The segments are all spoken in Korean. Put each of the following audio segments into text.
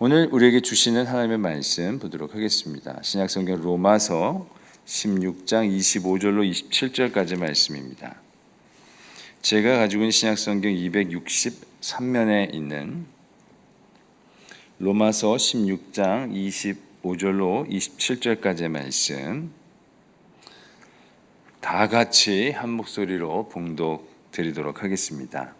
오늘 우리에게 주시는 하나님의 말씀 보도록 하겠습니다. 신약성경 로마서 16장 25절로 27절까지 말씀입니다. 제가 가지고 있는 신약성경 263면에 있는 로마서 16장 25절로 27절까지의 말씀 다 같이 한 목소리로 봉독 드리도록 하겠습니다.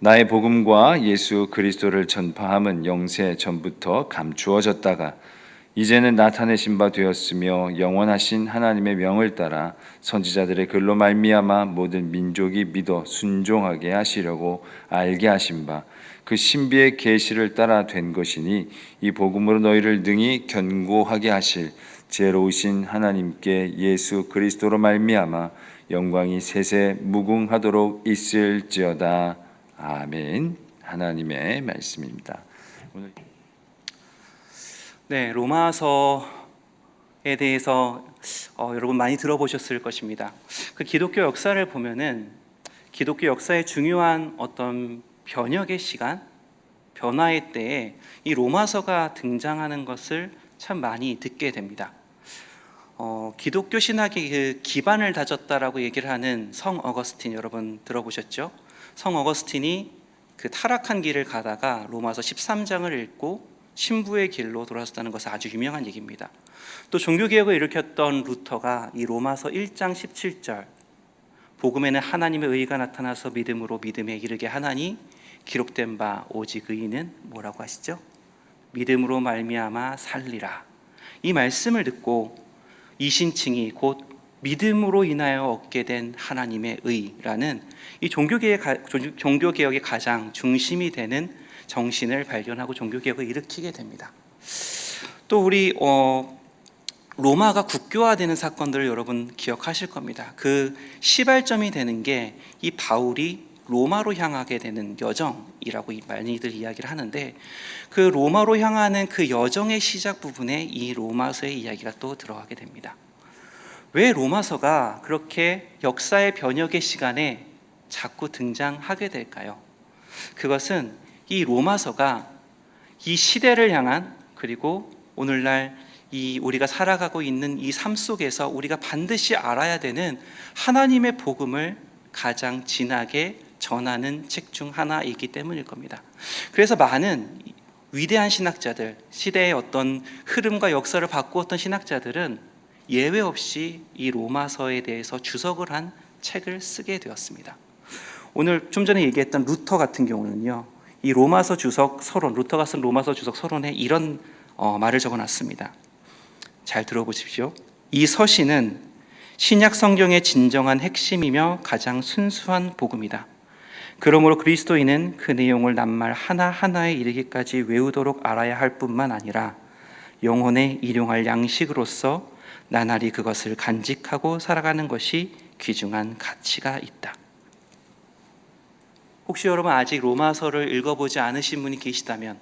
나의 복음과 예수 그리스도를 전파함은 영세 전부터 감추어졌다가 이제는 나타내신 바 되었으며 영원하신 하나님의 명을 따라 선지자들의 글로 말미암아 모든 민족이 믿어 순종하게 하시려고 알게 하신 바 그 신비의 계시를 따라 된 것이니 이 복음으로 너희를 능히 견고하게 하실 지혜로우신 하나님께 예수 그리스도로 말미암아 영광이 세세 무궁하도록 있을지어다. 아멘. 하나님의 말씀입니다. 네, 로마서에 대해서 여러분 많이 들어보셨을 것입니다. 그 기독교 역사를 보면은 기독교 역사의 중요한 어떤 변혁의 시간, 변화의 때에 이 로마서가 등장하는 것을 참 많이 듣게 됩니다. 기독교 신학의 그 기반을 다졌다라고 얘기를 하는 성 어거스틴 여러분 들어보셨죠? 성 어거스틴이 그 타락한 길을 가다가 로마서 13장을 읽고 신부의 길로 돌아섰다는 것은 아주 유명한 얘기입니다. 또 종교개혁을 일으켰던 루터가 이 로마서 1장 17절 복음에는 하나님의 의가 나타나서 믿음으로 믿음에 이르게 하나니 기록된 바 오직 의인은 뭐라고 하시죠? 믿음으로 말미암아 살리라. 이 말씀을 듣고 이신칭이 곧 믿음으로 인하여 얻게 된 하나님의 의라는 이 종교개혁의 가장 중심이 되는 정신을 발견하고 종교개혁을 일으키게 됩니다. 또 우리 로마가 국교화되는 사건들을 여러분 기억하실 겁니다. 그 시발점이 되는 게 이 바울이 로마로 향하게 되는 여정이라고 많이들 이야기를 하는데 그 로마로 향하는 그 여정의 시작 부분에 이 로마서의 이야기가 또 들어가게 됩니다. 왜 로마서가 그렇게 역사의 변혁의 시간에 자꾸 등장하게 될까요? 그것은 이 로마서가 이 시대를 향한 그리고 오늘날 이 우리가 살아가고 있는 이 삶 속에서 우리가 반드시 알아야 되는 하나님의 복음을 가장 진하게 전하는 책 중 하나이기 때문일 겁니다. 그래서 많은 위대한 신학자들, 시대의 어떤 흐름과 역사를 바꾸었던 신학자들은 예외 없이 이 로마서에 대해서 주석을 한 책을 쓰게 되었습니다. 오늘 좀 전에 얘기했던 루터 같은 경우는요, 이 로마서 주석 서론, 루터가 쓴 로마서 주석 서론에 이런 말을 적어놨습니다. 잘 들어보십시오. 이 서신은 신약 성경의 진정한 핵심이며 가장 순수한 복음이다. 그러므로 그리스도인은 그 내용을 낱말 하나하나에 이르기까지 외우도록 알아야 할 뿐만 아니라 영혼에 일용할 양식으로서 나날이 그것을 간직하고 살아가는 것이 귀중한 가치가 있다. 혹시 여러분 아직 로마서를 읽어보지 않으신 분이 계시다면,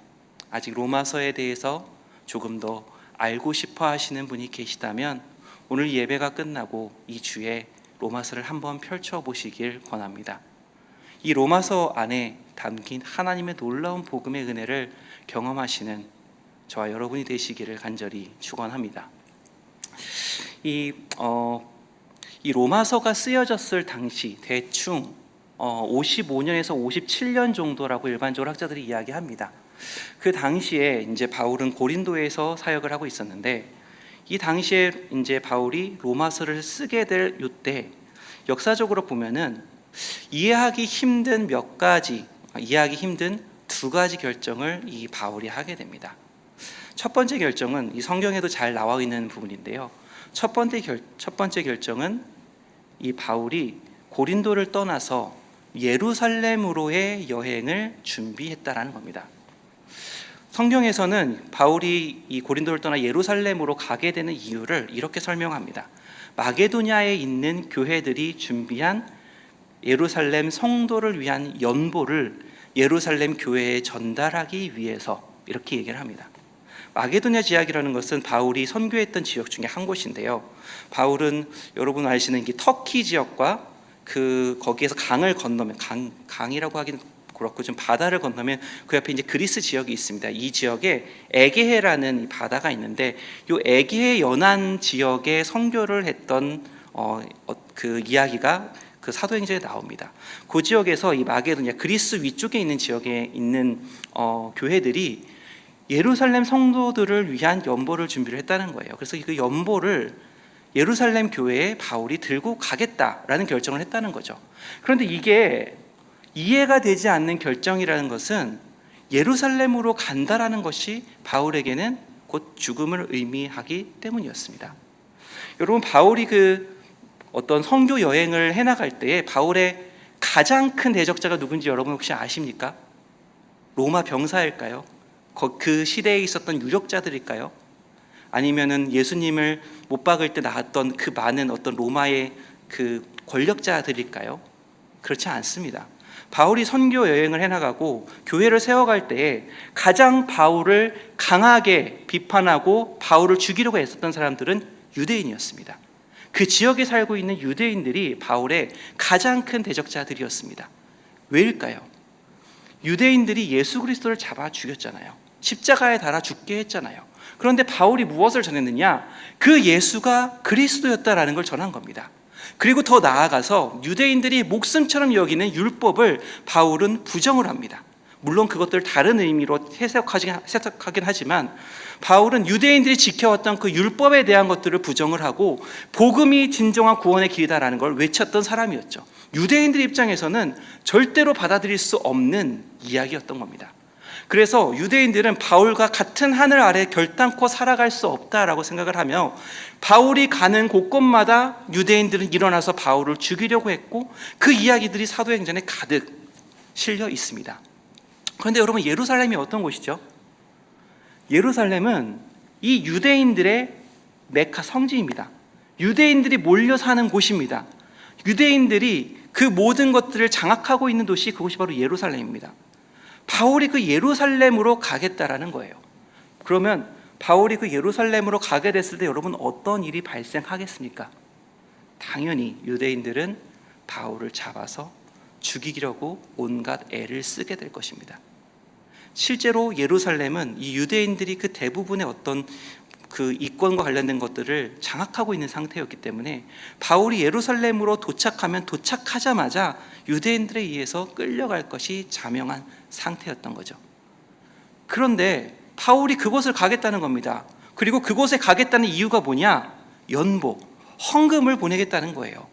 아직 로마서에 대해서 조금 더 알고 싶어 하시는 분이 계시다면 오늘 예배가 끝나고 이 주에 로마서를 한번 펼쳐보시길 권합니다. 이 로마서 안에 담긴 하나님의 놀라운 복음의 은혜를 경험하시는 저와 여러분이 되시기를 간절히 축원합니다. 이 로마서가 쓰여졌을 당시 대충 55년에서 57년 정도라고 일반적으로 학자들이 이야기합니다. 그 당시에 이제 바울은 고린도에서 사역을 하고 있었는데 이 당시에 이제 바울이 로마서를 쓰게 될 이때 역사적으로 보면은 이해하기 힘든 두 가지 결정을 이 바울이 하게 됩니다. 첫 번째 결정은 이 성경에도 잘 나와 있는 부분인데요. 첫 번째 결정은 이 바울이 고린도를 떠나서 예루살렘으로의 여행을 준비했다라는 겁니다. 성경에서는 바울이 이 고린도를 떠나 예루살렘으로 가게 되는 이유를 이렇게 설명합니다. 마게도냐에 있는 교회들이 준비한 예루살렘 성도를 위한 연보를 예루살렘 교회에 전달하기 위해서 이렇게 얘기를 합니다. 마게도냐 지역이라는 것은 바울이 선교했던 지역 중에 한 곳인데요. 바울은 여러분 아시는 이 터키 지역과 거기에서 강을 건너면 강이라고 하기는 그렇고 좀 바다를 건너면 그 옆에 이제 그리스 지역이 있습니다. 이 지역에 에게해라는 바다가 있는데 이 에게해 연안 지역에 선교를 했던 그 이야기가 그 사도행전에 나옵니다. 그 지역에서 이 마게도냐 그리스 위쪽에 있는 지역에 있는 교회들이 예루살렘 성도들을 위한 연보를 준비를 했다는 거예요. 그래서 그 연보를 예루살렘 교회에 바울이 들고 가겠다라는 결정을 했다는 거죠. 그런데 이게 이해가 되지 않는 결정이라는 것은 예루살렘으로 간다라는 것이 바울에게는 곧 죽음을 의미하기 때문이었습니다. 여러분, 바울이 그 어떤 선교 여행을 해나갈 때에 바울의 가장 큰 대적자가 누군지 여러분 혹시 아십니까? 로마 병사일까요? 그 시대에 있었던 유력자들일까요? 아니면은 예수님을 못 박을 때 나왔던 그 많은 어떤 로마의 그 권력자들일까요? 그렇지 않습니다. 바울이 선교 여행을 해나가고 교회를 세워갈 때에 가장 바울을 강하게 비판하고 바울을 죽이려고 애썼던 사람들은 유대인이었습니다. 그 지역에 살고 있는 유대인들이 바울의 가장 큰 대적자들이었습니다. 왜일까요? 유대인들이 예수 그리스도를 잡아 죽였잖아요. 십자가에 달아 죽게 했잖아요. 그런데 바울이 무엇을 전했느냐? 그 예수가 그리스도였다라는 걸 전한 겁니다. 그리고 더 나아가서 유대인들이 목숨처럼 여기는 율법을 바울은 부정을 합니다. 물론 그것들 다른 의미로 해석하긴 하지만 바울은 유대인들이 지켜왔던 그 율법에 대한 것들을 부정을 하고 복음이 진정한 구원의 길이다라는 걸 외쳤던 사람이었죠. 유대인들 입장에서는 절대로 받아들일 수 없는 이야기였던 겁니다. 그래서 유대인들은 바울과 같은 하늘 아래 결단코 살아갈 수 없다라고 생각을 하며 바울이 가는 곳곳마다 유대인들은 일어나서 바울을 죽이려고 했고 그 이야기들이 사도행전에 가득 실려 있습니다. 그런데 여러분, 예루살렘이 어떤 곳이죠? 예루살렘은 이 유대인들의 메카 성지입니다. 유대인들이 몰려 사는 곳입니다. 유대인들이 그 모든 것들을 장악하고 있는 도시, 그곳이 바로 예루살렘입니다. 바울이 그 예루살렘으로 가겠다라는 거예요. 그러면 바울이 그 예루살렘으로 가게 됐을 때 여러분 어떤 일이 발생하겠습니까? 당연히 유대인들은 바울을 잡아서 죽이려고 온갖 애를 쓰게 될 것입니다. 실제로 예루살렘은 이 유대인들이 그 대부분의 어떤 그 이권과 관련된 것들을 장악하고 있는 상태였기 때문에 바울이 예루살렘으로 도착하면 도착하자마자 유대인들에 의해서 끌려갈 것이 자명한 상태였던 거죠. 그런데 바울이 그곳을 가겠다는 겁니다. 그리고 그곳에 가겠다는 이유가 뭐냐? 연보, 헌금을 보내겠다는 거예요.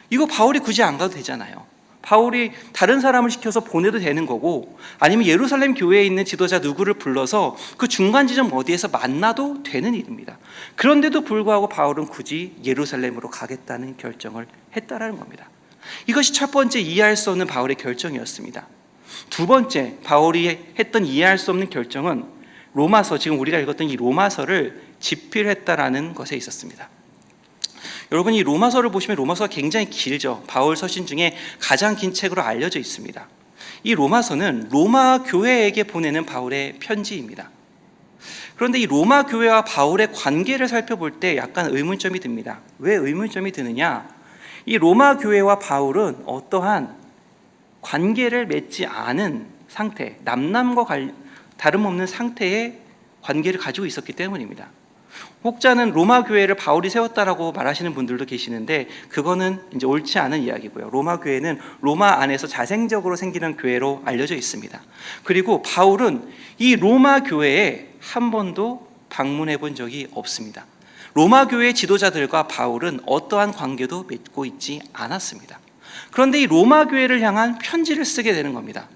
이거 바울이 굳이 안 가도 되잖아요. 바울이 다른 사람을 시켜서 보내도 되는 거고, 아니면 예루살렘 교회에 있는 지도자 누구를 불러서 그 중간 지점 어디에서 만나도 되는 일입니다. 그런데도 불구하고 바울은 굳이 예루살렘으로 가겠다는 결정을 했다라는 겁니다. 이것이 첫 번째 이해할 수 없는 바울의 결정이었습니다. 두 번째 바울이 했던 이해할 수 없는 결정은 로마서, 지금 우리가 읽었던 이 로마서를 집필했다라는 것에 있었습니다. 여러분, 이 로마서를 보시면 로마서가 굉장히 길죠. 바울 서신 중에 가장 긴 책으로 알려져 있습니다. 이 로마서는 로마 교회에게 보내는 바울의 편지입니다. 그런데 이 로마 교회와 바울의 관계를 살펴볼 때 약간 의문점이 듭니다. 왜 의문점이 드느냐? 이 로마 교회와 바울은 어떠한 관계를 맺지 않은 상태, 남남과 다름없는 상태의 관계를 가지고 있었기 때문입니다. 혹자는 로마 교회를 바울이 세웠다라고 말하시는 분들도 계시는데 그거는 이제 옳지 않은 이야기고요. 로마 교회는 로마 안에서 자생적으로 생기는 교회로 알려져 있습니다. 그리고 바울은 이 로마 교회에 한 번도 방문해 본 적이 없습니다. 로마 교회 지도자들과 바울은 어떠한 관계도 맺고 있지 않았습니다. 그런데 이 로마 교회를 향한 편지를 쓰게 되는 겁니다.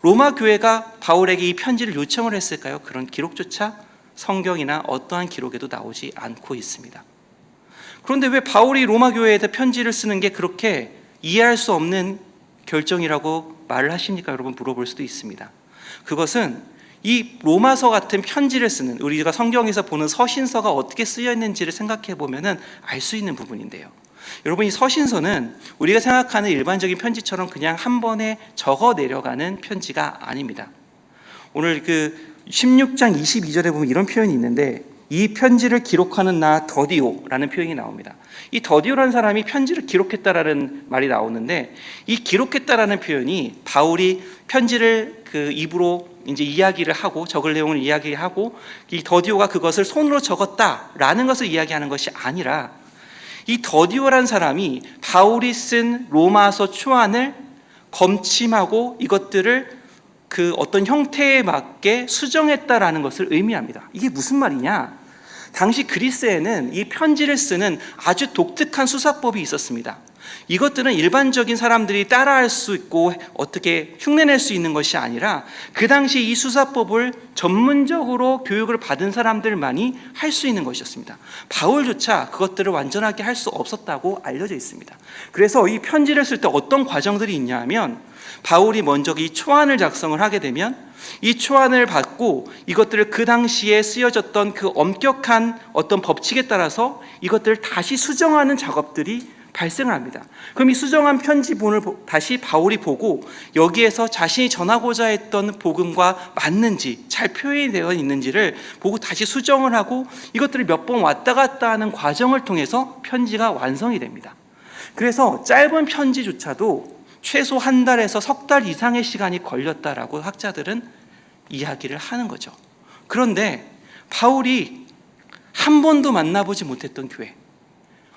로마 교회가 바울에게 이 편지를 요청을 했을까요? 그런 기록조차 성경이나 어떠한 기록에도 나오지 않고 있습니다. 그런데 왜 바울이 로마 교회에다 편지를 쓰는 게 그렇게 이해할 수 없는 결정이라고 말을 하십니까? 여러분 물어볼 수도 있습니다. 그것은 이 로마서 같은 편지를 쓰는, 우리가 성경에서 보는 서신서가 어떻게 쓰여 있는지를 생각해 보면은 알 수 있는 부분인데요. 여러분, 이 서신서는 우리가 생각하는 일반적인 편지처럼 그냥 한 번에 적어 내려가는 편지가 아닙니다. 오늘 그 16장 22절에 보면 이런 표현이 있는데 이 편지를 기록하는 나 더디오라는 표현이 나옵니다. 이 더디오라는 사람이 편지를 기록했다라는 말이 나오는데, 이 기록했다라는 표현이 바울이 편지를 그 입으로 이제 이야기를 하고 적을 내용을 이야기하고 이 더디오가 그것을 손으로 적었다라는 것을 이야기하는 것이 아니라, 이 더디오라는 사람이 바울이 쓴 로마서 초안을 검침하고 이것들을 그 어떤 형태에 맞게 수정했다라는 것을 의미합니다. 이게 무슨 말이냐? 당시 그리스에는 이 편지를 쓰는 아주 독특한 수사법이 있었습니다. 이것들은 일반적인 사람들이 따라할 수 있고 어떻게 흉내낼 수 있는 것이 아니라, 그 당시 이 수사법을 전문적으로 교육을 받은 사람들만이 할 수 있는 것이었습니다. 바울조차 그것들을 완전하게 할 수 없었다고 알려져 있습니다. 그래서 이 편지를 쓸 때 어떤 과정들이 있냐 하면, 바울이 먼저 이 초안을 작성을 하게 되면 이 초안을 받고 이것들을 그 당시에 쓰여졌던 그 엄격한 어떤 법칙에 따라서 이것들을 다시 수정하는 작업들이 발생을 합니다. 그럼 이 수정한 편지본을 다시 바울이 보고 여기에서 자신이 전하고자 했던 복음과 맞는지, 잘 표현이 되어 있는지를 보고 다시 수정을 하고 이것들을 몇 번 왔다 갔다 하는 과정을 통해서 편지가 완성이 됩니다. 그래서 짧은 편지조차도 최소 한 달에서 석 달 이상의 시간이 걸렸다라고 학자들은 이야기를 하는 거죠. 그런데 바울이 한 번도 만나보지 못했던 교회,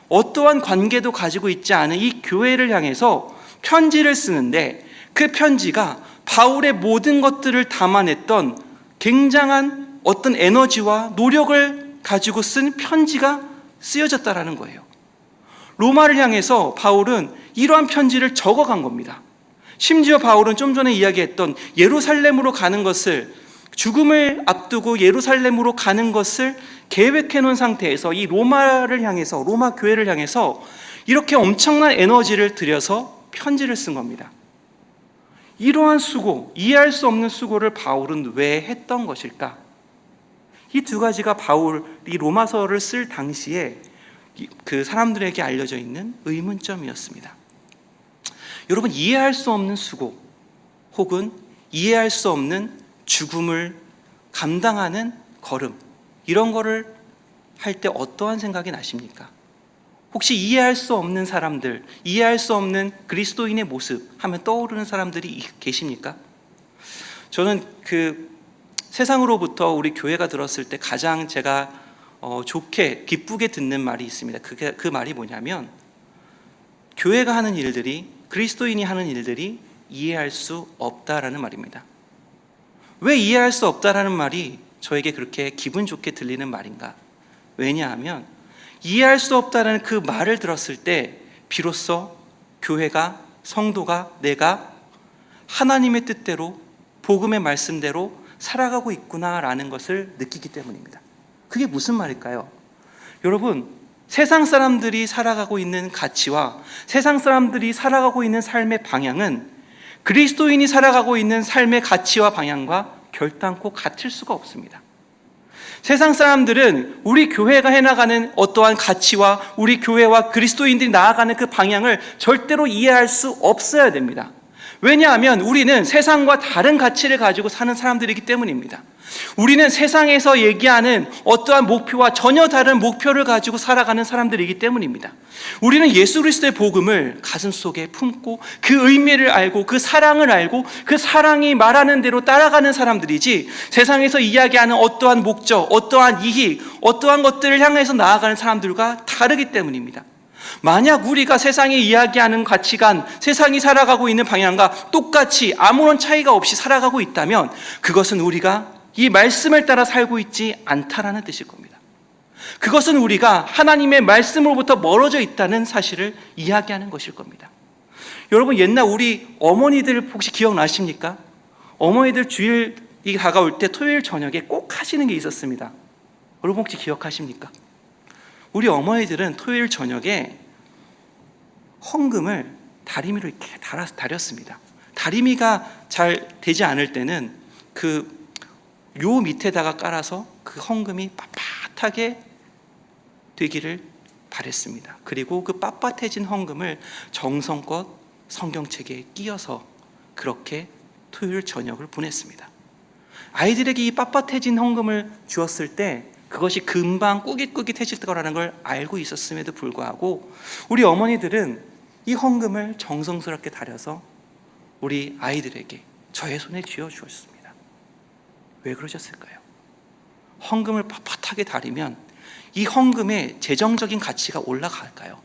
어떠한 관계도 가지고 있지 않은 이 교회를 향해서 편지를 쓰는데, 그 편지가 바울의 모든 것들을 담아냈던 굉장한 어떤 에너지와 노력을 가지고 쓴 편지가 쓰여졌다라는 거예요. 로마를 향해서 바울은 이러한 편지를 적어간 겁니다. 심지어 바울은 좀 전에 이야기했던 예루살렘으로 가는 것을, 죽음을 앞두고 예루살렘으로 가는 것을 계획해 놓은 상태에서 이 로마를 향해서, 로마 교회를 향해서 이렇게 엄청난 에너지를 들여서 편지를 쓴 겁니다. 이러한 수고, 이해할 수 없는 수고를 바울은 왜 했던 것일까? 이 두 가지가 바울이 로마서를 쓸 당시에 그 사람들에게 알려져 있는 의문점이었습니다. 여러분, 이해할 수 없는 수고 혹은 이해할 수 없는 죽음을 감당하는 걸음, 이런 거를 할 때 어떠한 생각이 나십니까? 혹시 이해할 수 없는 사람들, 이해할 수 없는 그리스도인의 모습 하면 떠오르는 사람들이 계십니까? 저는 그 세상으로부터 우리 교회가 들었을 때 가장 제가 좋게 기쁘게 듣는 말이 있습니다. 그 말이 뭐냐면, 교회가 하는 일들이, 그리스도인이 하는 일들이 이해할 수 없다라는 말입니다. 왜 이해할 수 없다라는 말이 저에게 그렇게 기분 좋게 들리는 말인가? 왜냐하면 이해할 수 없다는 그 말을 들었을 때 비로소 교회가, 성도가, 내가 하나님의 뜻대로, 복음의 말씀대로 살아가고 있구나라는 것을 느끼기 때문입니다. 그게 무슨 말일까요? 여러분, 세상 사람들이 살아가고 있는 가치와 세상 사람들이 살아가고 있는 삶의 방향은 그리스도인이 살아가고 있는 삶의 가치와 방향과 결단코 같을 수가 없습니다. 세상 사람들은 우리 교회가 해나가는 어떠한 가치와 우리 교회와 그리스도인들이 나아가는 그 방향을 절대로 이해할 수 없어야 됩니다. 왜냐하면 우리는 세상과 다른 가치를 가지고 사는 사람들이기 때문입니다. 우리는 세상에서 얘기하는 어떠한 목표와 전혀 다른 목표를 가지고 살아가는 사람들이기 때문입니다. 우리는 예수 그리스도의 복음을 가슴속에 품고 그 의미를 알고 그 사랑을 알고 그 사랑이 말하는 대로 따라가는 사람들이지, 세상에서 이야기하는 어떠한 목적, 어떠한 이익, 어떠한 것들을 향해서 나아가는 사람들과 다르기 때문입니다. 만약 우리가 세상이 이야기하는 가치관, 세상이 살아가고 있는 방향과 똑같이 아무런 차이가 없이 살아가고 있다면 그것은 우리가 이 말씀을 따라 살고 있지 않다라는 뜻일 겁니다. 그것은 우리가 하나님의 말씀으로부터 멀어져 있다는 사실을 이야기하는 것일 겁니다. 여러분, 옛날 우리 어머니들 혹시 기억나십니까? 어머니들 주일이 다가올 때 토요일 저녁에 꼭 하시는 게 있었습니다. 여러분 혹시 기억하십니까? 우리 어머니들은 토요일 저녁에 헌금을 다리미로 이렇게 다렸습니다. 다리미가 잘 되지 않을 때는 그 요 밑에다가 깔아서 그 헌금이 빳빳하게 되기를 바랬습니다. 그리고 그 빳빳해진 헌금을 정성껏 성경책에 끼워서 그렇게 토요일 저녁을 보냈습니다. 아이들에게 이 빳빳해진 헌금을 주었을 때 그것이 금방 꾸깃꾸깃해질 거라는 걸 알고 있었음에도 불구하고 우리 어머니들은 이 헌금을 정성스럽게 다려서 우리 아이들에게 저의 손에 쥐어 주었습니다. 왜 그러셨을까요? 헌금을 빳빳하게 다리면 이 헌금의 재정적인 가치가 올라갈까요?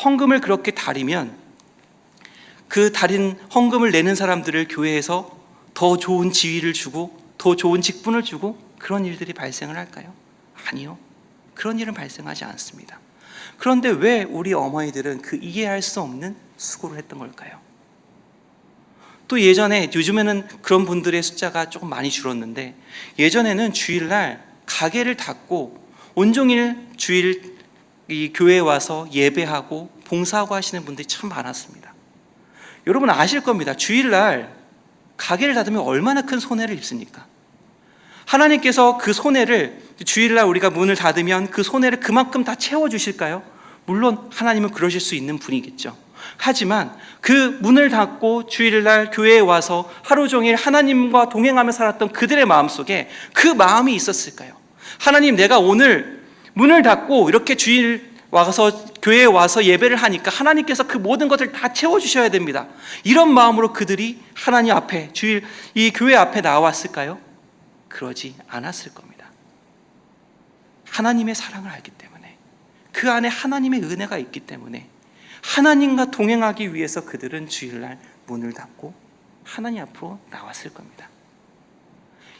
헌금을 그렇게 다리면 그 다린 헌금을 내는 사람들을 교회에서 더 좋은 지위를 주고 더 좋은 직분을 주고 그런 일들이 발생을 할까요? 아니요. 그런 일은 발생하지 않습니다. 그런데 왜 우리 어머니들은 그 이해할 수 없는 수고를 했던 걸까요? 또 예전에, 요즘에는 그런 분들의 숫자가 조금 많이 줄었는데 예전에는 주일날 가게를 닫고 온종일 주일 이 교회에 와서 예배하고 봉사하고 하시는 분들이 참 많았습니다. 여러분 아실 겁니다. 주일날 가게를 닫으면 얼마나 큰 손해를 입습니까? 하나님께서 그 손해를, 주일날 우리가 문을 닫으면 그 손해를 그만큼 다 채워주실까요? 물론 하나님은 그러실 수 있는 분이겠죠. 하지만 그 문을 닫고 주일날 교회에 와서 하루 종일 하나님과 동행하며 살았던 그들의 마음속에 그 마음이 있었을까요? 하나님, 내가 오늘 문을 닫고 이렇게 주일 와서 교회에 와서 예배를 하니까 하나님께서 그 모든 것을 다 채워주셔야 됩니다. 이런 마음으로 그들이 하나님 앞에, 주일 이 교회 앞에 나왔을까요? 그러지 않았을 겁니다. 하나님의 사랑을 알기 때문에, 그 안에 하나님의 은혜가 있기 때문에 하나님과 동행하기 위해서 그들은 주일날 문을 닫고 하나님 앞으로 나왔을 겁니다.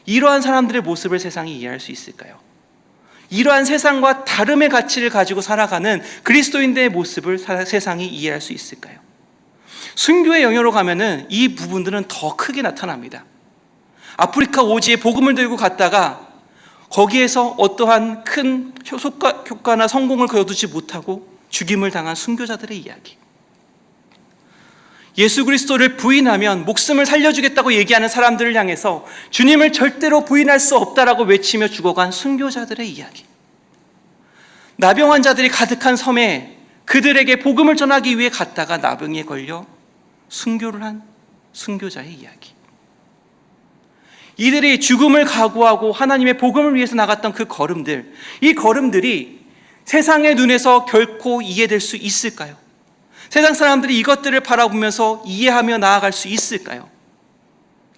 이러한 사람들의 모습을 세상이 이해할 수 있을까요? 이러한 세상과 다름의 가치를 가지고 살아가는 그리스도인들의 모습을 세상이 이해할 수 있을까요? 순교의 영역으로 가면은 이 부분들은 더 크게 나타납니다. 아프리카 오지에 복음을 들고 갔다가 거기에서 어떠한 큰 효과나 성공을 거두지 못하고 죽임을 당한 순교자들의 이야기. 예수 그리스도를 부인하면 목숨을 살려주겠다고 얘기하는 사람들을 향해서 주님을 절대로 부인할 수 없다라고 외치며 죽어간 순교자들의 이야기. 나병 환자들이 가득한 섬에 그들에게 복음을 전하기 위해 갔다가 나병에 걸려 순교를 한 순교자의 이야기. 이들이 죽음을 각오하고 하나님의 복음을 위해서 나갔던 그 걸음들, 이 걸음들이 세상의 눈에서 결코 이해될 수 있을까요? 세상 사람들이 이것들을 바라보면서 이해하며 나아갈 수 있을까요?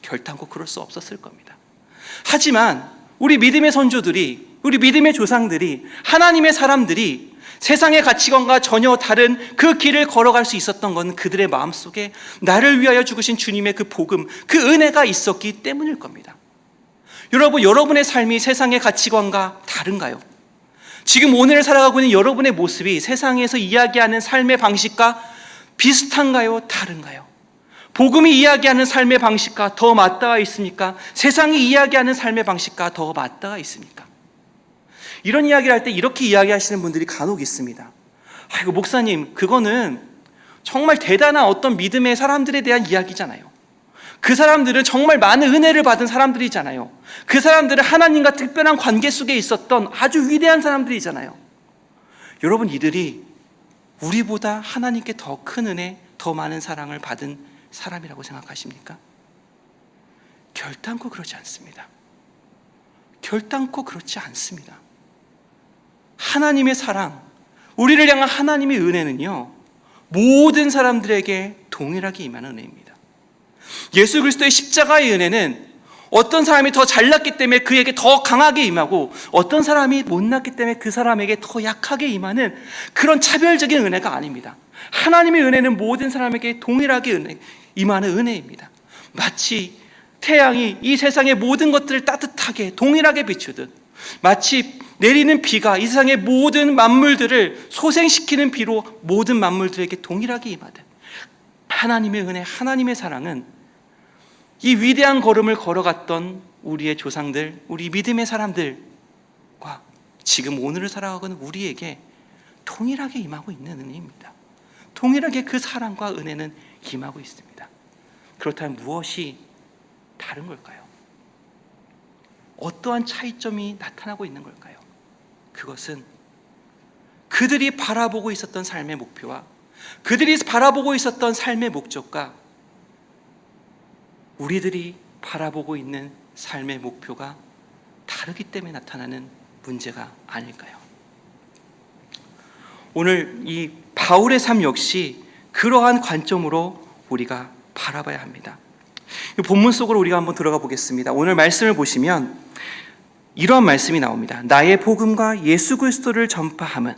결단코 그럴 수 없었을 겁니다. 하지만 우리 믿음의 선조들이, 우리 믿음의 조상들이, 하나님의 사람들이 세상의 가치관과 전혀 다른 그 길을 걸어갈 수 있었던 건 그들의 마음속에 나를 위하여 죽으신 주님의 그 복음, 그 은혜가 있었기 때문일 겁니다. 여러분, 여러분의 삶이 세상의 가치관과 다른가요? 지금 오늘 살아가고 있는 여러분의 모습이 세상에서 이야기하는 삶의 방식과 비슷한가요? 다른가요? 복음이 이야기하는 삶의 방식과 더 맞닿아 있습니까? 세상이 이야기하는 삶의 방식과 더 맞닿아 있습니까? 이런 이야기를 할 때 이렇게 이야기하시는 분들이 간혹 있습니다. 아이고 목사님, 그거는 정말 대단한 어떤 믿음의 사람들에 대한 이야기잖아요. 그 사람들은 정말 많은 은혜를 받은 사람들이잖아요. 그 사람들은 하나님과 특별한 관계 속에 있었던 아주 위대한 사람들이잖아요. 여러분, 이들이 우리보다 하나님께 더 큰 은혜, 더 많은 사랑을 받은 사람이라고 생각하십니까? 결단코 그렇지 않습니다. 결단코 그렇지 않습니다. 하나님의 사랑, 우리를 향한 하나님의 은혜는요, 모든 사람들에게 동일하게 임하는 은혜입니다. 예수 그리스도의 십자가의 은혜는 어떤 사람이 더 잘났기 때문에 그에게 더 강하게 임하고 어떤 사람이 못났기 때문에 그 사람에게 더 약하게 임하는 그런 차별적인 은혜가 아닙니다. 하나님의 은혜는 모든 사람에게 동일하게 임하는 은혜입니다. 마치 태양이 이 세상의 모든 것들을 따뜻하게 동일하게 비추듯, 마치 내리는 비가 이 세상의 모든 만물들을 소생시키는 비로 모든 만물들에게 동일하게 임하듯, 하나님의 은혜, 하나님의 사랑은 이 위대한 걸음을 걸어갔던 우리의 조상들, 우리 믿음의 사람들과 지금 오늘을 살아가고 있는 우리에게 동일하게 임하고 있는 은혜입니다. 동일하게 그 사랑과 은혜는 임하고 있습니다. 그렇다면 무엇이 다른 걸까요? 어떠한 차이점이 나타나고 있는 걸까요? 그것은 그들이 바라보고 있었던 삶의 목표와 그들이 바라보고 있었던 삶의 목적과 우리들이 바라보고 있는 삶의 목표가 다르기 때문에 나타나는 문제가 아닐까요? 오늘 이 바울의 삶 역시 그러한 관점으로 우리가 바라봐야 합니다. 이 본문 속으로 우리가 한번 들어가 보겠습니다. 오늘 말씀을 보시면 이런 말씀이 나옵니다. 나의 복음과 예수 그리스도를 전파함은,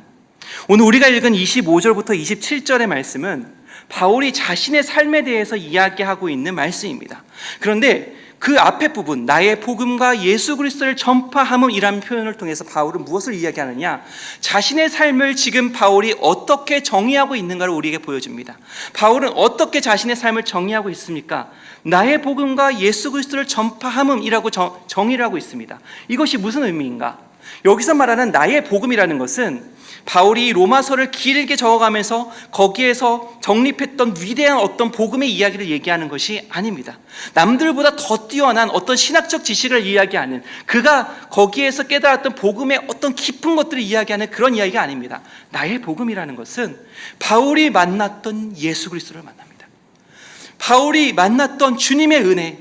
오늘 우리가 읽은 25절부터 27절의 말씀은 바울이 자신의 삶에 대해서 이야기하고 있는 말씀입니다. 그런데 그 앞에 부분, 나의 복음과 예수 그리스도를 전파함이라는 표현을 통해서 바울은 무엇을 이야기하느냐, 자신의 삶을 지금 바울이 어떻게 정의하고 있는가를 우리에게 보여줍니다. 바울은 어떻게 자신의 삶을 정의하고 있습니까? 나의 복음과 예수 그리스도를 전파함이라고 정의를 하고 있습니다. 이것이 무슨 의미인가? 여기서 말하는 나의 복음이라는 것은 바울이 로마서를 길게 적어가면서 거기에서 정립했던 위대한 어떤 복음의 이야기를 얘기하는 것이 아닙니다. 남들보다 더 뛰어난 어떤 신학적 지식을 이야기하는, 그가 거기에서 깨달았던 복음의 어떤 깊은 것들을 이야기하는 그런 이야기가 아닙니다. 나의 복음이라는 것은 바울이 만났던 예수 그리스도를 만납니다. 바울이 만났던 주님의 은혜,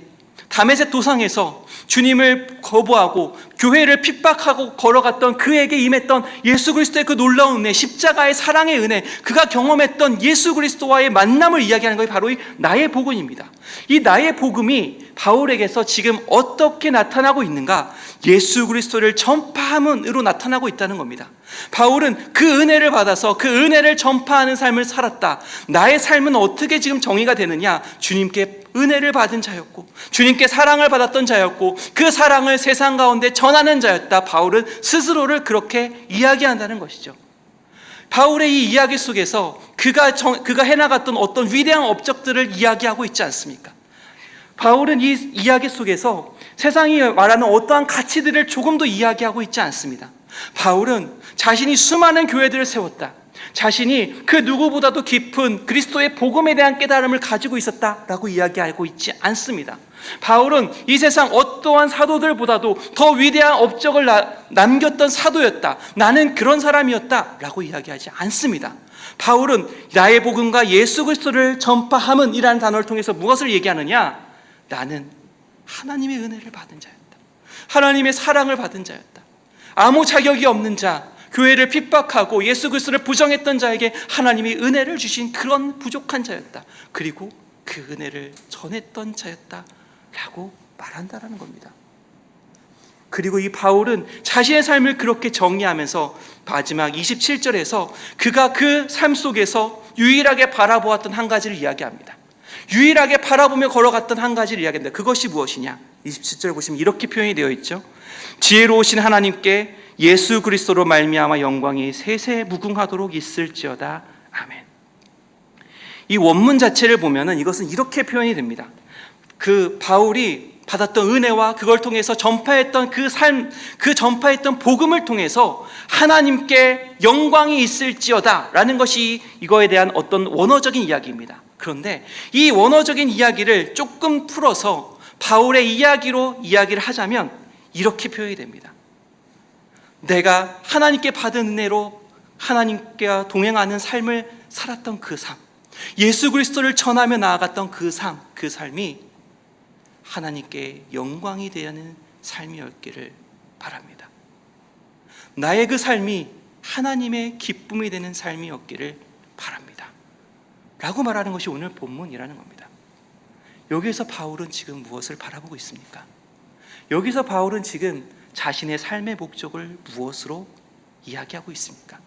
다메섹 도상에서 주님을 거부하고 교회를 핍박하고 걸어갔던 그에게 임했던 예수 그리스도의 그 놀라운 은혜, 십자가의 사랑의 은혜, 그가 경험했던 예수 그리스도와의 만남을 이야기하는 것이 바로 이 나의 복음입니다. 이 나의 복음이 바울에게서 지금 어떻게 나타나고 있는가? 예수 그리스도를 전파함으로 나타나고 있다는 겁니다. 바울은 그 은혜를 받아서 그 은혜를 전파하는 삶을 살았다. 나의 삶은 어떻게 지금 정의가 되느냐? 주님께 은혜를 받은 자였고, 주님께 사랑을 받았던 자였고, 그 사랑을 세상 가운데 전하는 자였다. 바울은 스스로를 그렇게 이야기한다는 것이죠. 바울의 이 이야기 속에서 그가 해나갔던 어떤 위대한 업적들을 이야기하고 있지 않습니까? 바울은 이 이야기 속에서 세상이 말하는 어떠한 가치들을 조금도 이야기하고 있지 않습니다. 바울은 자신이 수많은 교회들을 세웠다, 자신이 그 누구보다도 깊은 그리스도의 복음에 대한 깨달음을 가지고 있었다라고 이야기하고 있지 않습니다. 바울은 이 세상 어떠한 사도들보다도 더 위대한 업적을 남겼던 사도였다, 나는 그런 사람이었다라고 이야기하지 않습니다. 바울은 나의 복음과 예수 그리스도를 전파함은 이라는 단어를 통해서 무엇을 얘기하느냐? 나는 하나님의 은혜를 받은 자였다, 하나님의 사랑을 받은 자였다. 아무 자격이 없는 자, 교회를 핍박하고 예수 그리스도를 부정했던 자에게 하나님이 은혜를 주신 그런 부족한 자였다. 그리고 그 은혜를 전했던 자였다라고 말한다라는 겁니다. 그리고 이 바울은 자신의 삶을 그렇게 정리하면서 마지막 27절에서 그가 그 삶 속에서 유일하게 바라보았던 한 가지를 이야기합니다. 유일하게 바라보며 걸어갔던 한 가지를 이야기합니다. 그것이 무엇이냐? 27절 보시면 이렇게 표현이 되어 있죠. 지혜로우신 하나님께 예수 그리스도로 말미암아 영광이 세세 무궁하도록 있을지어다. 아멘. 이 원문 자체를 보면은 이것은 이렇게 표현이 됩니다. 그 바울이 받았던 은혜와 그걸 통해서 전파했던 그 삶, 그 전파했던 복음을 통해서 하나님께 영광이 있을지어다 라는 것이 이거에 대한 어떤 원어적인 이야기입니다. 그런데 이 원어적인 이야기를 조금 풀어서 바울의 이야기로 이야기를 하자면 이렇게 표현이 됩니다. 내가 하나님께 받은 은혜로 하나님께 동행하는 삶을 살았던 그 삶, 예수 그리스도를 전하며 나아갔던 그 삶, 그 삶이 하나님께 영광이 되는 삶이었기를 바랍니다. 나의 그 삶이 하나님의 기쁨이 되는 삶이었기를 바랍니다 라고 말하는 것이 오늘 본문이라는 겁니다. 여기에서 바울은 지금 무엇을 바라보고 있습니까? 여기서 바울은 지금 자신의 삶의 목적을 무엇으로 이야기하고 있습니까?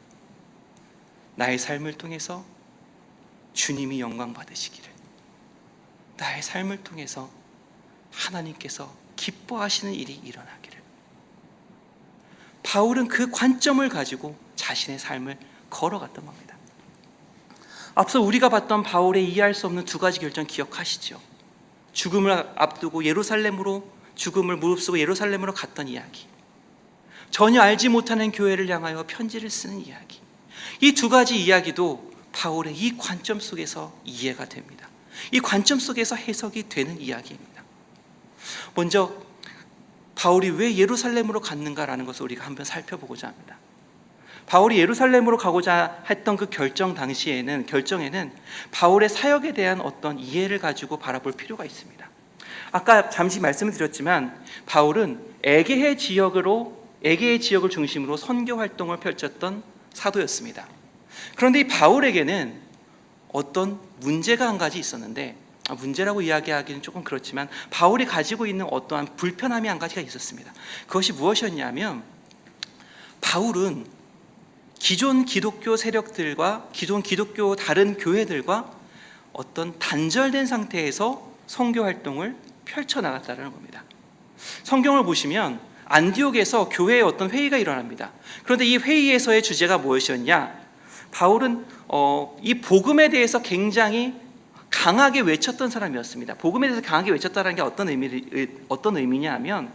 나의 삶을 통해서 주님이 영광 받으시기를, 나의 삶을 통해서 하나님께서 기뻐하시는 일이 일어나기를. 바울은 그 관점을 가지고 자신의 삶을 걸어갔던 겁니다. 앞서 우리가 봤던 바울의 이해할 수 없는 두 가지 결정 기억하시죠? 죽음을 앞두고 죽음을 무릅쓰고 예루살렘으로 갔던 이야기, 전혀 알지 못하는 교회를 향하여 편지를 쓰는 이야기. 이 두 가지 이야기도 바울의 이 관점 속에서 이해가 됩니다. 이 관점 속에서 해석이 되는 이야기입니다. 먼저 바울이 왜 예루살렘으로 갔는가라는 것을 우리가 한번 살펴보고자 합니다. 바울이 예루살렘으로 가고자 했던 그 결정에는 바울의 사역에 대한 어떤 이해를 가지고 바라볼 필요가 있습니다. 아까 잠시 말씀을 드렸지만 바울은 에게해 지역으로 에게의 지역을 중심으로 선교 활동을 펼쳤던 사도였습니다. 그런데 이 바울에게는 어떤 문제가 한 가지 있었는데, 문제라고 이야기하기는 조금 그렇지만 바울이 가지고 있는 어떠한 불편함이 한 가지가 있었습니다. 그것이 무엇이었냐면, 바울은 기존 기독교 세력들과 기존 기독교 다른 교회들과 어떤 단절된 상태에서 선교 활동을 펼쳐나갔다는 겁니다. 성경을 보시면 안디옥에서 교회에 어떤 회의가 일어납니다. 그런데 이 회의에서의 주제가 무엇이었냐? 바울은 이 복음에 대해서 굉장히 강하게 외쳤던 사람이었습니다. 복음에 대해서 강하게 외쳤다는 게 어떤 의미냐 하면,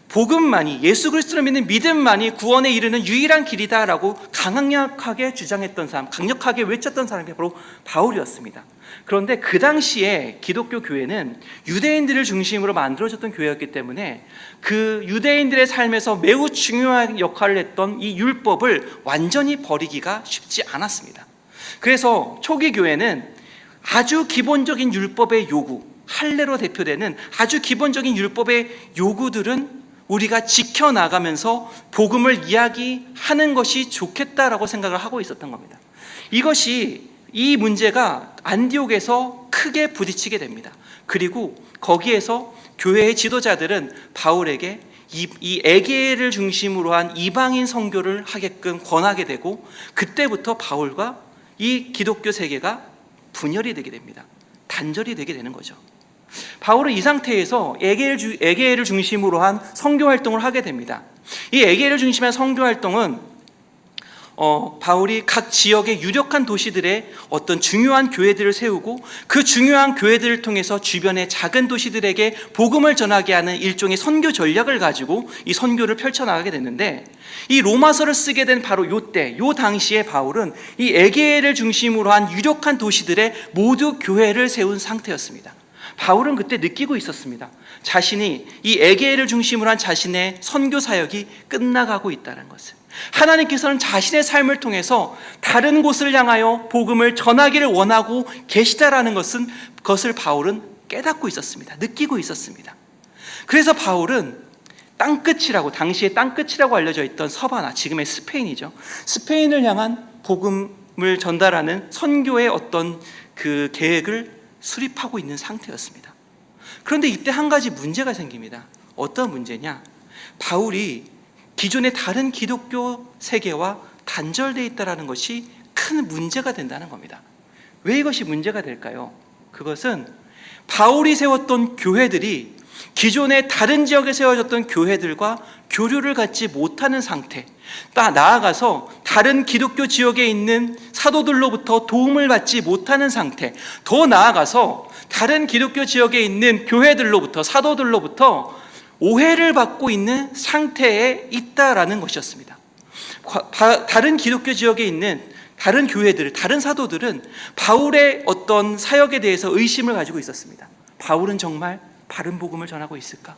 복음만이, 예수 그리스도를 믿는 믿음만이 구원에 이르는 유일한 길이다라고 강력하게 주장했던 사람, 강력하게 외쳤던 사람이 바로 바울이었습니다. 그런데 그 당시에 기독교 교회는 유대인들을 중심으로 만들어졌던 교회였기 때문에 그 유대인들의 삶에서 매우 중요한 역할을 했던 이 율법을 완전히 버리기가 쉽지 않았습니다. 그래서 초기 교회는 아주 기본적인 율법의 요구, 할례로 대표되는 아주 기본적인 율법의 요구들은 우리가 지켜나가면서 복음을 이야기하는 것이 좋겠다라고 생각을 하고 있었던 겁니다. 이 문제가 안디옥에서 크게 부딪히게 됩니다. 그리고 거기에서 교회의 지도자들은 바울에게 이 에게를 중심으로 한 이방인 선교를 하게끔 권하게 되고, 그때부터 바울과 이 기독교 세계가 분열이 되게 됩니다. 단절이 되게 되는 거죠. 바울은 이 상태에서 에게를 중심으로 한 선교 활동을 하게 됩니다. 이 에게를 중심한 선교 활동은 바울이 각 지역의 유력한 도시들의 어떤 중요한 교회들을 세우고, 그 중요한 교회들을 통해서 주변의 작은 도시들에게 복음을 전하게 하는 일종의 선교 전략을 가지고 이 선교를 펼쳐나가게 됐는데, 이 로마서를 쓰게 된 바로 요 당시에 바울은 이 에게를 중심으로 한 유력한 도시들의 모두 교회를 세운 상태였습니다. 바울은 그때 느끼고 있었습니다. 자신이 이 에게를 중심으로 한 자신의 선교 사역이 끝나가고 있다는 것을. 하나님께서는 자신의 삶을 통해서 다른 곳을 향하여 복음을 전하기를 원하고 계시다라는 것을 바울은 깨닫고 있었습니다. 느끼고 있었습니다. 그래서 바울은 당시에 땅끝이라고 알려져 있던 서바나, 지금의 스페인이죠. 스페인을 향한 복음을 전달하는 선교의 어떤 그 계획을 수립하고 있는 상태였습니다. 그런데 이때 한 가지 문제가 생깁니다. 어떤 문제냐? 바울이 기존의 다른 기독교 세계와 단절되어 있다는 것이 큰 문제가 된다는 겁니다. 왜 이것이 문제가 될까요? 그것은 바울이 세웠던 교회들이 기존의 다른 지역에 세워졌던 교회들과 교류를 갖지 못하는 상태, 나아가서 다른 기독교 지역에 있는 사도들로부터 도움을 받지 못하는 상태, 더 나아가서 다른 기독교 지역에 있는 교회들로부터, 사도들로부터 오해를 받고 있는 상태에 있다라는 것이었습니다. 다른 기독교 지역에 있는 다른 교회들, 다른 사도들은 바울의 어떤 사역에 대해서 의심을 가지고 있었습니다. 바울은 정말 바른 복음을 전하고 있을까?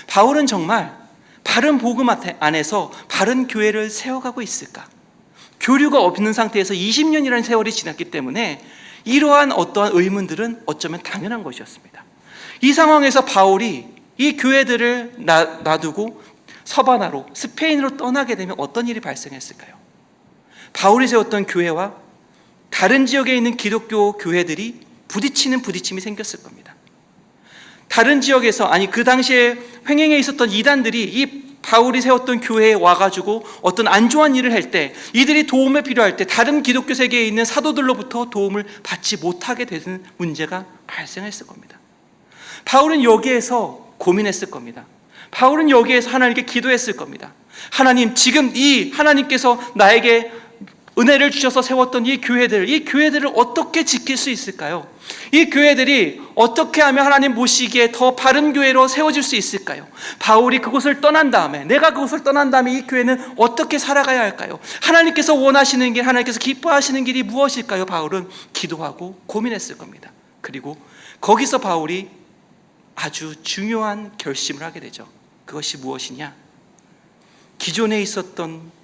바울은 정말 바른 복음 안에서 바른 교회를 세워가고 있을까? 교류가 없는 상태에서 20년이라는 세월이 지났기 때문에 이러한 어떠한 의문들은 어쩌면 당연한 것이었습니다. 이 상황에서 바울이 이 교회들을 놔두고 서바나로, 스페인으로 떠나게 되면 어떤 일이 발생했을까요? 바울이 세웠던 교회와 다른 지역에 있는 기독교 교회들이 부딪힘이 생겼을 겁니다. 다른 지역에서, 그 당시에 횡행해 있었던 이단들이 이 바울이 세웠던 교회에 와가지고 어떤 안 좋은 일을 할 때, 이들이 도움이 필요할 때 다른 기독교 세계에 있는 사도들로부터 도움을 받지 못하게 되는 문제가 발생했을 겁니다. 바울은 여기에서 고민했을 겁니다. 바울은 여기에서 하나님께 기도했을 겁니다. 하나님, 지금 이 하나님께서 나에게 은혜를 주셔서 세웠던 이 교회들을 어떻게 지킬 수 있을까요? 이 교회들이 어떻게 하면 하나님 모시기에 더 바른 교회로 세워질 수 있을까요? 바울이 그곳을 떠난 다음에, 내가 그곳을 떠난 다음에 이 교회는 어떻게 살아가야 할까요? 하나님께서 원하시는 길, 하나님께서 기뻐하시는 길이 무엇일까요? 바울은 기도하고 고민했을 겁니다. 그리고 거기서 바울이 아주 중요한 결심을 하게 되죠. 그것이 무엇이냐? 기존에 있었던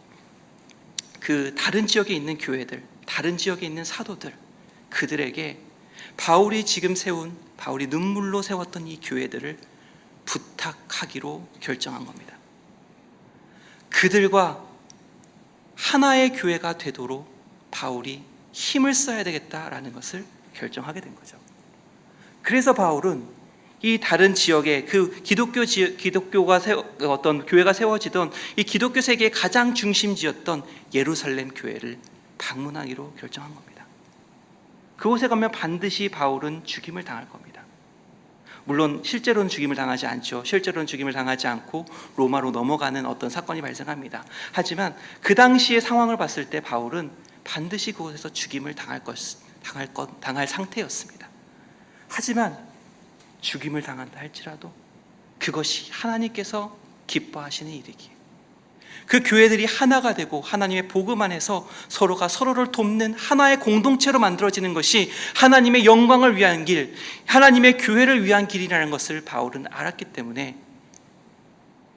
그 다른 지역에 있는 교회들, 다른 지역에 있는 사도들, 그들에게 바울이 눈물로 세웠던 이 교회들을 부탁하기로 결정한 겁니다. 그들과 하나의 교회가 되도록 바울이 힘을 써야 되겠다라는 것을 결정하게 된 거죠. 그래서 바울은 이 다른 지역에 그 기독교가 어떤 교회가 세워지던 이 기독교 세계의 가장 중심지였던 예루살렘 교회를 방문하기로 결정한 겁니다. 그곳에 가면 반드시 바울은 죽임을 당할 겁니다. 물론 실제로는 죽임을 당하지 않죠. 실제로는 죽임을 당하지 않고 로마로 넘어가는 어떤 사건이 발생합니다. 하지만 그 당시의 상황을 봤을 때 바울은 반드시 그곳에서 죽임을 당할 상태였습니다. 하지만 죽임을 당한다 할지라도 그것이 하나님께서 기뻐하시는 일이기에 그 교회들이 하나가 되고 하나님의 복음 안에서 서로가 서로를 돕는 하나의 공동체로 만들어지는 것이 하나님의 영광을 위한 길, 하나님의 교회를 위한 길이라는 것을 바울은 알았기 때문에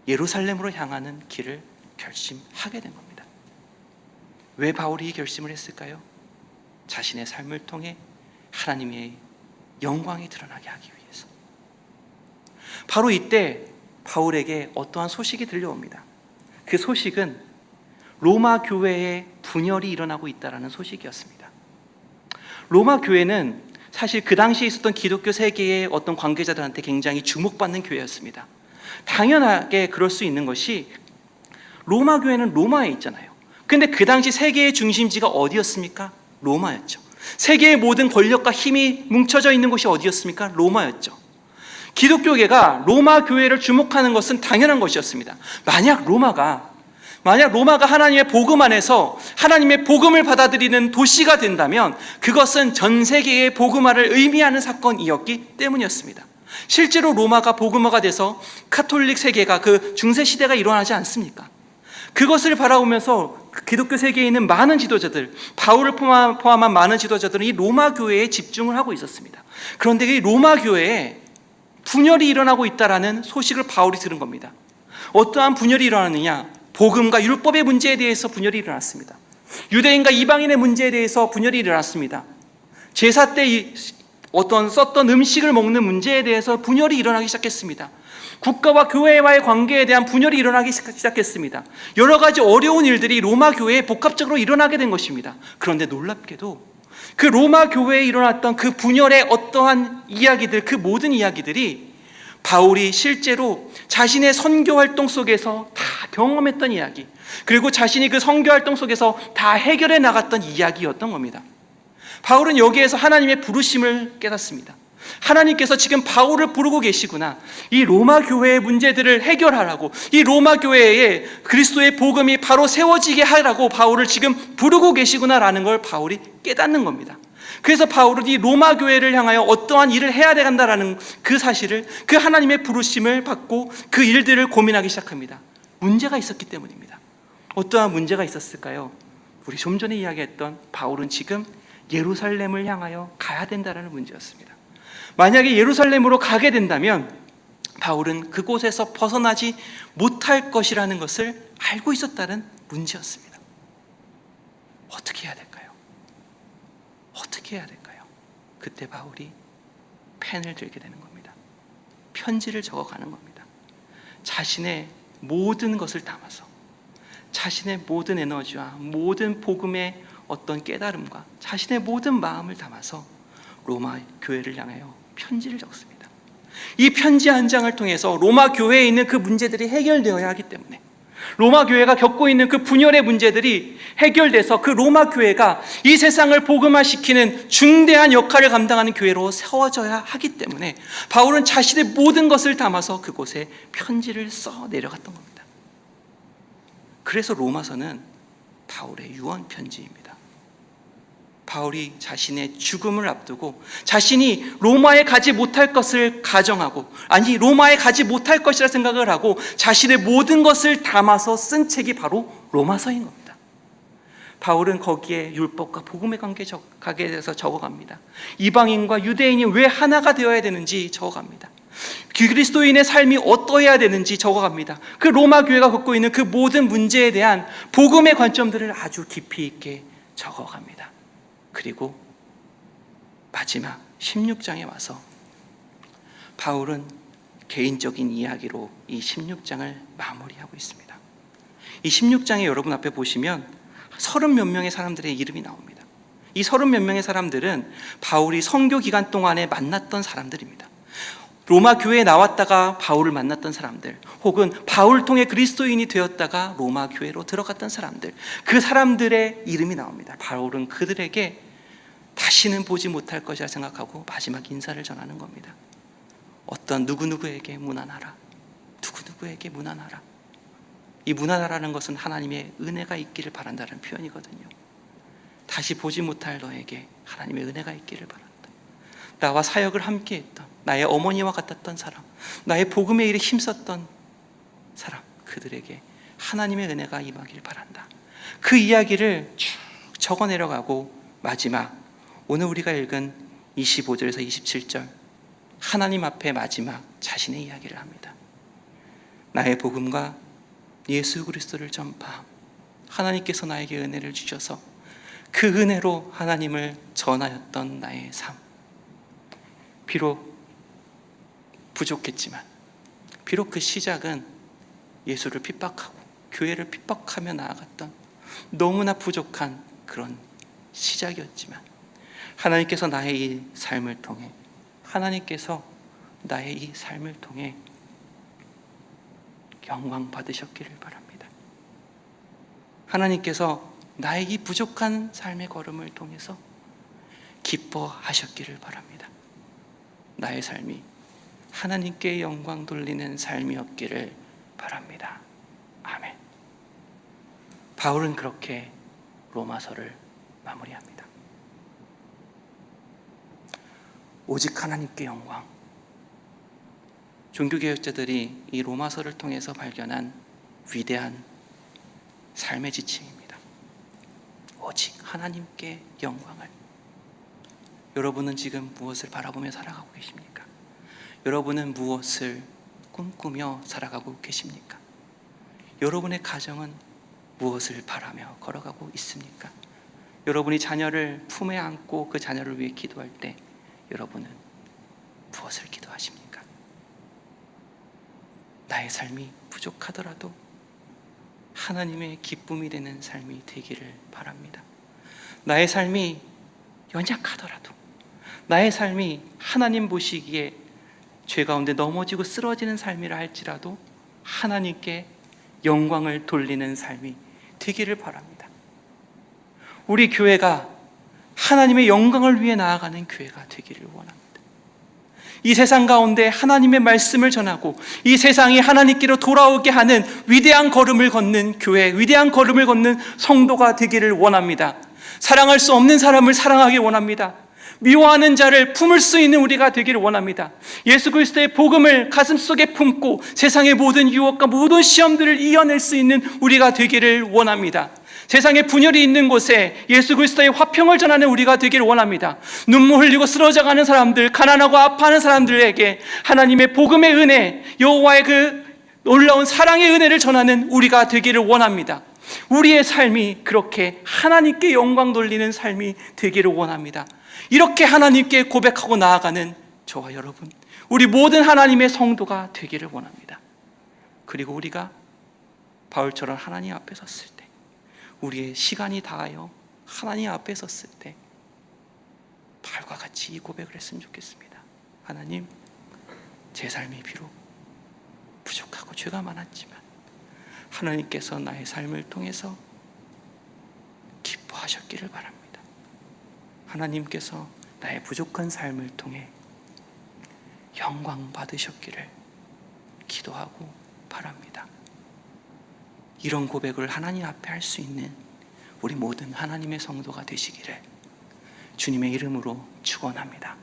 예루살렘으로 향하는 길을 결심하게 된 겁니다. 왜 바울이 이 결심을 했을까요? 자신의 삶을 통해 하나님의 영광이 드러나게 하기 위해서. 바로 이때 바울에게 어떠한 소식이 들려옵니다. 그 소식은 로마 교회에 분열이 일어나고 있다는 소식이었습니다. 로마 교회는 사실 그 당시에 있었던 기독교 세계의 어떤 관계자들한테 굉장히 주목받는 교회였습니다. 당연하게 그럴 수 있는 것이 로마 교회는 로마에 있잖아요. 근데 그 당시 세계의 중심지가 어디였습니까? 로마였죠. 세계의 모든 권력과 힘이 뭉쳐져 있는 곳이 어디였습니까? 로마였죠. 기독교계가 로마 교회를 주목하는 것은 당연한 것이었습니다. 만약 로마가 하나님의 복음 안에서 하나님의 복음을 받아들이는 도시가 된다면 그것은 전 세계의 복음화를 의미하는 사건이었기 때문이었습니다. 실제로 로마가 복음화가 돼서 카톨릭 세계가 그 중세 시대가 일어나지 않습니까? 그것을 바라보면서 기독교 세계에 있는 많은 지도자들, 바울을 포함한 많은 지도자들은 이 로마 교회에 집중을 하고 있었습니다. 그런데 이 로마 교회에 분열이 일어나고 있다는 소식을 바울이 들은 겁니다. 어떠한 분열이 일어나느냐? 복음과 율법의 문제에 대해서 분열이 일어났습니다. 유대인과 이방인의 문제에 대해서 분열이 일어났습니다. 제사 때 어떤 썼던 음식을 먹는 문제에 대해서 분열이 일어나기 시작했습니다. 국가와 교회와의 관계에 대한 분열이 일어나기 시작했습니다. 여러 가지 어려운 일들이 로마 교회에 복합적으로 일어나게 된 것입니다. 그런데 놀랍게도 그 로마 교회에 일어났던 그 분열의 어떠한 이야기들, 그 모든 이야기들이 바울이 실제로 자신의 선교 활동 속에서 다 경험했던 이야기, 그리고 자신이 그 선교 활동 속에서 다 해결해 나갔던 이야기였던 겁니다. 바울은 여기에서 하나님의 부르심을 깨닫습니다. 하나님께서 지금 바울을 부르고 계시구나. 이 로마 교회의 문제들을 해결하라고, 이 로마 교회에 그리스도의 복음이 바로 세워지게 하라고 바울을 지금 부르고 계시구나라는 걸 바울이 깨닫는 겁니다. 그래서 바울은 이 로마 교회를 향하여 어떠한 일을 해야 된다라는 그 사실을, 그 하나님의 부르심을 받고 그 일들을 고민하기 시작합니다. 문제가 있었기 때문입니다. 어떠한 문제가 있었을까요? 우리 좀 전에 이야기했던 바울은 지금 예루살렘을 향하여 가야 된다라는 문제였습니다. 만약에 예루살렘으로 가게 된다면 바울은 그곳에서 벗어나지 못할 것이라는 것을 알고 있었다는 문제였습니다. 어떻게 해야 될까요? 어떻게 해야 될까요? 그때 바울이 펜을 들게 되는 겁니다. 편지를 적어가는 겁니다. 자신의 모든 것을 담아서, 자신의 모든 에너지와 모든 복음의 어떤 깨달음과 자신의 모든 마음을 담아서 로마 교회를 향하여 편지를 적습니다. 이 편지 한 장을 통해서 로마 교회에 있는 그 문제들이 해결되어야 하기 때문에, 로마 교회가 겪고 있는 그 분열의 문제들이 해결돼서 그 로마 교회가 이 세상을 복음화시키는 중대한 역할을 감당하는 교회로 세워져야 하기 때문에 바울은 자신의 모든 것을 담아서 그곳에 편지를 써 내려갔던 겁니다. 그래서 로마서는 바울의 유언 편지입니다. 바울이 자신의 죽음을 앞두고 자신이 로마에 가지 못할 것을 가정하고, 아니 로마에 가지 못할 것이라 생각을 하고 자신의 모든 것을 담아서 쓴 책이 바로 로마서인 겁니다. 바울은 거기에 율법과 복음의 관계에 대해서 적어갑니다. 이방인과 유대인이 왜 하나가 되어야 되는지 적어갑니다. 그리스도인의 삶이 어떠해야 되는지 적어갑니다. 그 로마 교회가 겪고 있는 그 모든 문제에 대한 복음의 관점들을 아주 깊이 있게 적어갑니다. 그리고 마지막 16장에 와서 바울은 개인적인 이야기로 이 16장을 마무리하고 있습니다. 이 16장에 여러분 앞에 보시면 30몇 명의 사람들의 이름이 나옵니다. 이 30몇 명의 사람들은 바울이 선교 기간 동안에 만났던 사람들입니다. 로마 교회에 나왔다가 바울을 만났던 사람들, 혹은 바울 통해 그리스도인이 되었다가 로마 교회로 들어갔던 사람들, 그 사람들의 이름이 나옵니다. 바울은 그들에게 다시는 보지 못할 것이라 생각하고 마지막 인사를 전하는 겁니다. 어떤 누구누구에게 문안하라, 누구누구에게 문안하라. 이 문안하라는 것은 하나님의 은혜가 있기를 바란다는 표현이거든요. 다시 보지 못할 너에게 하나님의 은혜가 있기를 바란다. 나와 사역을 함께했던, 나의 어머니와 같았던 사람, 나의 복음의 일에 힘썼던 사람, 그들에게 하나님의 은혜가 임하길 바란다. 그 이야기를 쭉 적어 내려가고 마지막 오늘 우리가 읽은 25절에서 27절, 하나님 앞에 마지막 자신의 이야기를 합니다. 나의 복음과 예수 그리스도를 전파함. 하나님께서 나에게 은혜를 주셔서 그 은혜로 하나님을 전하였던 나의 삶. 비록 부족했지만, 비록 그 시작은 예수를 핍박하고 교회를 핍박하며 나아갔던 너무나 부족한 그런 시작이었지만, 하나님께서 나의 이 삶을 통해, 하나님께서 나의 이 삶을 통해 영광 받으셨기를 바랍니다. 하나님께서 나의 이 부족한 삶의 걸음을 통해서 기뻐하셨기를 바랍니다. 나의 삶이 하나님께 영광 돌리는 삶이었기를 바랍니다. 아멘. 바울은 그렇게 로마서를 마무리합니다. 오직 하나님께 영광. 종교개혁자들이 이 로마서를 통해서 발견한 위대한 삶의 지침입니다. 오직 하나님께 영광을. 여러분은 지금 무엇을 바라보며 살아가고 계십니까? 여러분은 무엇을 꿈꾸며 살아가고 계십니까? 여러분의 가정은 무엇을 바라며 걸어가고 있습니까? 여러분이 자녀를 품에 안고 그 자녀를 위해 기도할 때 여러분은 무엇을 기도하십니까? 나의 삶이 부족하더라도 하나님의 기쁨이 되는 삶이 되기를 바랍니다. 나의 삶이 연약하더라도, 나의 삶이 하나님 보시기에 죄 가운데 넘어지고 쓰러지는 삶이라 할지라도 하나님께 영광을 돌리는 삶이 되기를 바랍니다. 우리 교회가 하나님의 영광을 위해 나아가는 교회가 되기를 원합니다. 이 세상 가운데 하나님의 말씀을 전하고 이 세상이 하나님께로 돌아오게 하는 위대한 걸음을 걷는 교회, 위대한 걸음을 걷는 성도가 되기를 원합니다. 사랑할 수 없는 사람을 사랑하기 원합니다. 미워하는 자를 품을 수 있는 우리가 되기를 원합니다. 예수 그리스도의 복음을 가슴속에 품고 세상의 모든 유혹과 모든 시험들을 이겨낼 수 있는 우리가 되기를 원합니다. 세상에 분열이 있는 곳에 예수 그리스도의 화평을 전하는 우리가 되기를 원합니다. 눈물 흘리고 쓰러져가는 사람들, 가난하고 아파하는 사람들에게 하나님의 복음의 은혜, 여호와의 그 놀라운 사랑의 은혜를 전하는 우리가 되기를 원합니다. 우리의 삶이 그렇게 하나님께 영광 돌리는 삶이 되기를 원합니다. 이렇게 하나님께 고백하고 나아가는 저와 여러분, 우리 모든 하나님의 성도가 되기를 원합니다. 그리고 우리가 바울처럼 하나님 앞에 섰을 때, 우리의 시간이 다하여 하나님 앞에 섰을 때 바울과 같이 이 고백을 했으면 좋겠습니다. 하나님, 제 삶이 비록 부족하고 죄가 많았지만 하나님께서 나의 삶을 통해서 기뻐하셨기를 바랍니다. 하나님께서 나의 부족한 삶을 통해 영광 받으셨기를 기도하고 바랍니다. 이런 고백을 하나님 앞에 할 수 있는 우리 모든 하나님의 성도가 되시기를 주님의 이름으로 축원합니다.